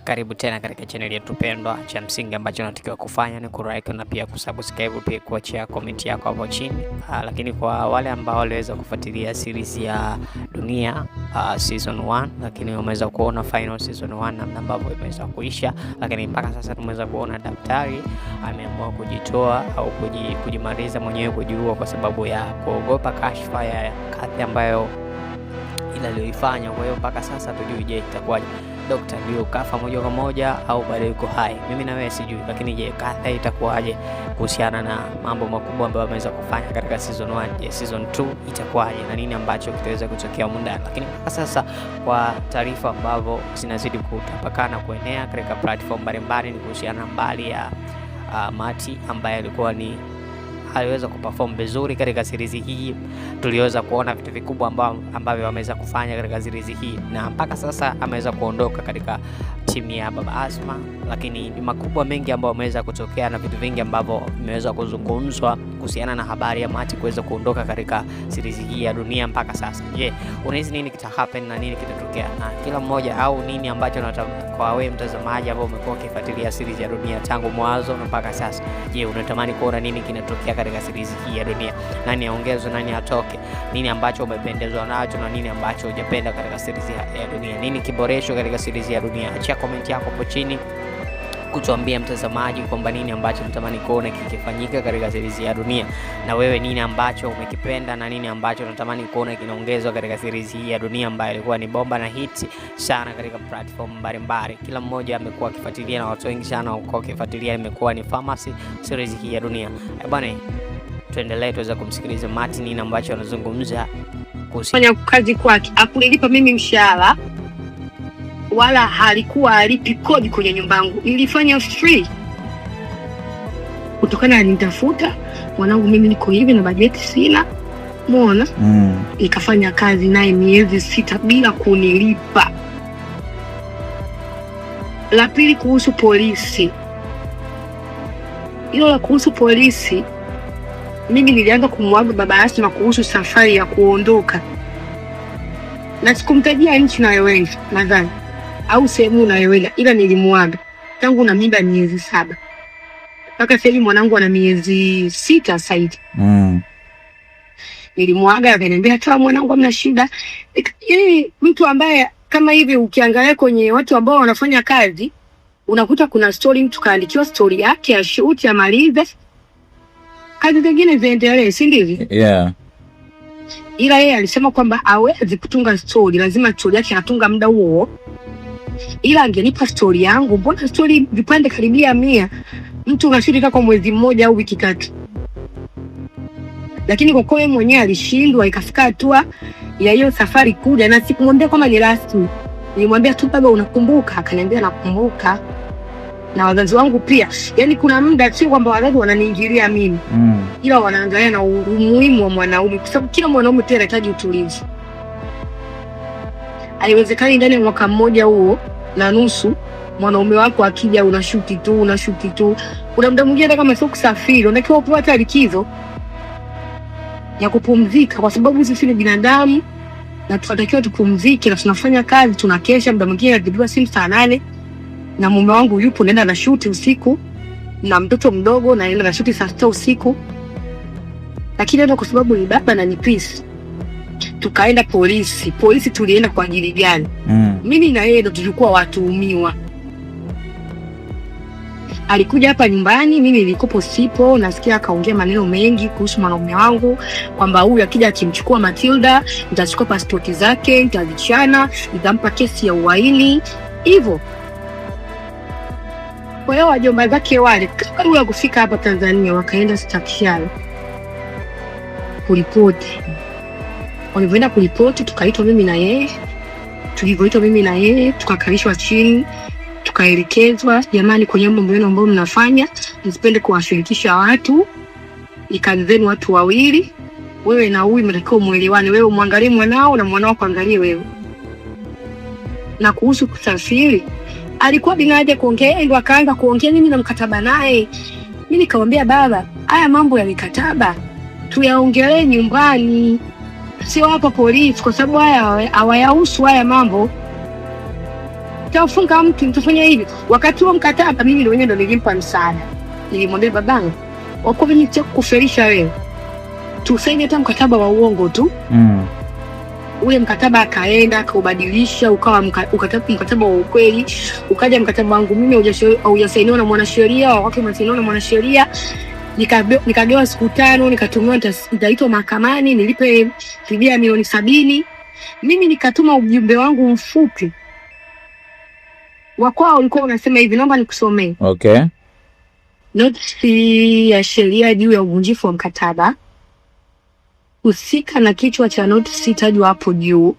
Karibu tena katika channel yetu pendwa. Cha msingi ambacho unatakiwa kufanya ni kulike na pia kusubscribe, pia kuachia comment yako hapo chini. Lakini kwa wale ambao waliweza kufuatilia series ya Dunia season 1, lakini wameweza kuona final season 1 namna ambavyo imeweza kuisha, lakini mpaka sasa tumeweza kuona daktari ameamua kujitoa au kujimaliza mwenyewe, kujiua kwa sababu ya kuogopa kashfa ya kazi ambayo ila aliyoifanya. Kwa hiyo mpaka sasa tujui, je, itakuwaje? Dr. ndio kafa moja kwa moja au bado yuko hai? Mimi na wewe sijui, lakini je, kazi itakuwaje kuhusiana na mambo makubwa ambayo ameweza kufanya katika season 1? Je, season 2 itakuwaje na nini ambacho kitaweza kutokea muda? Lakini mpaka sasa kwa taarifa ambazo zinazidi kutapakana kuenea katika platform mbalimbali ni kuhusiana mbali ya Mati ambaye alikuwa aliweza kuperform vizuri katika series hii. Tuliweza kuona vitu vikubwa ambavyo ameweza kufanya katika series hii, na mpaka sasa ameweza kuondoka katika timu ya Baba Asma, lakini ni makubwa mengi ambayo ameweza kutokea na vitu vingi ambavyo vimeweza kuzungumzwa kuhusiana na habari ya Mati kuweza kuondoka katika series hii ya Dunia mpaka sasa. Je, unahisi nini kita happen na nini kitatokea na kila mmoja, au nini ambacho kwa wewe mtazamaji ambao umekuwa ukifuatilia series ya Dunia tangu mwanzo na mpaka sasa? Je, unatamani kuona nini kinatokea katika series hii ya Dunia? Nani aongezwe, nani atoke? Nini ambacho umependezwa nacho na nini ambacho hujapenda katika series ya Dunia? Nini kiboreshwe katika series ya Dunia? Achia comment yako hapo chini kutuambia mtazamaji kwamba nini ambacho mtamani kuona kikifanyika katika series ya Dunia, na wewe nini ambacho umekipenda na nini ambacho unatamani kuona kinaongezwa katika series hii ya Dunia ambayo ilikuwa ni bomba na hit sana katika platform mbalimbali. Kila mmoja amekuwa akifuatilia na watu wengi sana wako akifuatilia, imekuwa ni famous series hii ya Dunia. Bwana, tuendelee tuweza kumsikiliza Mati nini ambacho anazungumza kufanya kazi kwake. Akunilipa mimi mshahara wala halikuwa alipi kodi kwenye nyumba yangu, nilifanya free kutokana na nitafuta mwanangu, mimi niko hivi na bajeti sina, umeona. Nikafanya kazi naye miezi 6 bila kunilipa. La pili, kuhusu polisi, hilo la kuhusu polisi, mimi nilianza kumwaga Baba Asma kuhusu safari ya kuondoka, na sikumtajia nchi na wewe nadhani au sehemu unayoenda, ila nilimwaga tangu na mimba miezi 7 mpaka sasa hivi mwanangu ana miezi 6 sasa hivi. Nilimwaga, akaniambia toa mwanangu, hamna shida. Mtu ambaye kama hivi ukiangalia kwenye watu ambao wanafanya kazi unakuta kuna story, mtu kaandikiwa story yake ya shoot amalize, kazi zingine ziendelee, si ndivyo? Yeah. Ila yeye alisema kwamba hawezi kutunga story, lazima story yake atunga muda huo. Ila angenipa story yangu, mbona story vipande karibia 100 mtu unashirika kwa mwezi mmoja au wiki 3. Lakini kwa kweli mwenyewe alishindwa, ikafika hatua ya hiyo safari kuja, na sikumwambia kama ni rasmi. Nilimwambia tu baba, unakumbuka? Akaniambia nakumbuka. Na wazazi wangu pia, yani kuna muda sio kwamba wazazi wananiingilia mimi, ila wanaangalia na umuhimu wa mwanaume, kwa sababu kila mwanaume pia anahitaji utulivu. Haiwezekani ndani ya mwaka mmoja huo na nusu mwanaume wako akija unashuti tu. Kuna muda mwingine kama sio kusafiri, unatakiwa upate likizo ya kupumzika, kwa sababu sisi ni binadamu na tunatakiwa tupumzike, na tunafanya kazi, tunakesha. Muda mwingine napigiwa simu saa 8 na mume wangu yupo, naenda na shuti usiku, na mtoto mdogo naenda na shuti saa 6 usiku. Lakini ndio kwa sababu ni baba na ni peace. Tukaenda polisi. Polisi tulienda kwa ajili gani? Mimi na yeye ndo tulikuwa watuhumiwa. Alikuja hapa nyumbani, mimi nilikopo sipo, nasikia akaongea maneno mengi kuhusu mwanaume wangu, kwamba huyu akija akimchukua Matilda, nitachukua pasipoti zake, nitazichana, nitampa kesi ya uhaini, hivyo. Kwa hiyo wajomba zake wale kabla kufika hapa Tanzania wakaenda stakishari kuripoti. Walivyoenda kuripoti, tukaitwa mimi na yeye. Tulivyoitwa mimi na yeye, tukakalishwa chini, tukaelekezwa, jamani, kwenye mambo yenu ambayo mnafanya msipende kuwashirikisha watu, ni kazi zenu watu wawili, wewe na huyu mtakao muelewane, wewe muangalie mwanao na mwanao kuangalie wewe. Na kuhusu kusafiri, alikuwa binaje kuongea, ndio akaanza kuongea mimi na mkataba naye. Mimi nikamwambia baba, haya mambo ya mikataba tuyaongelee nyumbani, sio hapa polisi, kwa sababu haya hawayahusu haya mambo. tafunga mtu, mtafanya hivi. Wakati wa mkataba mimi ndio mwenyewe ndo nilimpa msaada. Nilimwambia babangu, wako mimi kuferisha wewe. Tusaini hata mkataba wa uongo tu. Ule mkataba akaenda akaubadilisha ukawa mkataba wa ukweli. Ukaja mkataba wangu mimi hujasainiwa na mwanasheria, wake umesainiwa na mwanasheria. Nikagewa siku 5, nikatumiwa nitaitwa mahakamani nilipe fidia milioni 70. Mimi nikatuma ujumbe wangu mfupi. Wakwao ulikuwa unasema hivi, naomba nikusomee. Okay. Notisi ya sheria juu ya uvunjifu wa mkataba. Husika na kichwa cha notisi tajwa hapo juu.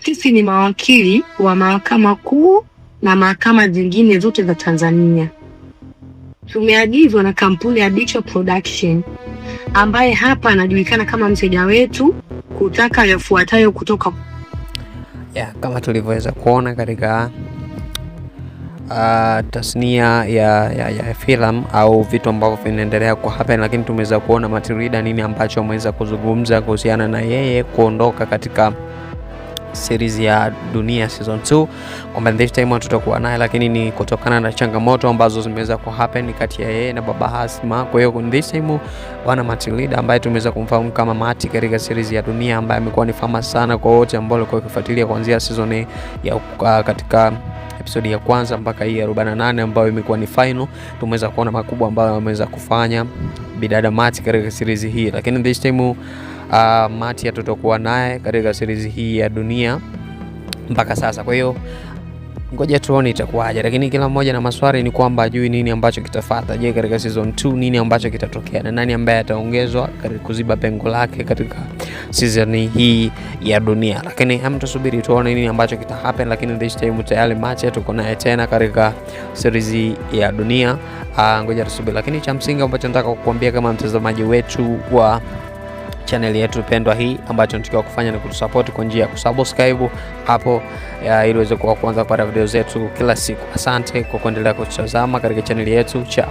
Sisi ni mawakili wa mahakama kuu na mahakama zingine zote za Tanzania. Tumeagizwa na kampuni ya Dicho Production ambaye hapa anajulikana kama mteja wetu kutaka yafuatayo kutoka kama tulivyoweza kuona katika tasnia ya filamu au vitu ambavyo vinaendelea kwa hapa, lakini tumeweza kuona Matilda nini ambacho ameweza kuzungumza kuhusiana na yeye kuondoka katika series ya Dunia season 2, kwamba this time tutakuwa naye, lakini ni kutokana na changamoto ambazo zimeweza ku happen kati ya yeye na baba Hasma. Kwa hiyo this time bwana Matilda ambaye tumeweza kumfahamu kama Mati katika series ya Dunia, ambaye amekuwa ni famous sana kwa wote ambao walikuwa wakifuatilia kuanzia season ya katika episode ya kwanza mpaka hii 48 ambayo imekuwa ni final. Tumeweza kuona makubwa ambayo ameweza kufanya bidada Mati katika series hii, lakini this time Mati tutakuwa naye katika series hii ya Dunia mpaka sasa. Kwa hiyo ngoja tuone itakuwaje, lakini kila mmoja na maswali ni kwamba ajui nini ambacho kitafuata. Je, katika season 2 nini ambacho kitatokea na nani ambaye ataongezwa katika kuziba pengo lake katika season hii ya Dunia. Lakini tusubiri tuone nini ambacho happen, lakini this time tayari Mati tuko naye tena katika series ya Dunia. Ngoja tusubiri, lakini cha msingi ambacho nataka kukuambia kama mtazamaji wetu wa channel yetu pendwa hii, ambacho tunatakiwa kufanya ni kutusupport kwa njia ya kusubscribe hapo ili uweze kuanza kupata video zetu kila siku. Asante kwa kuendelea kutazama katika channel yetu. Ciao.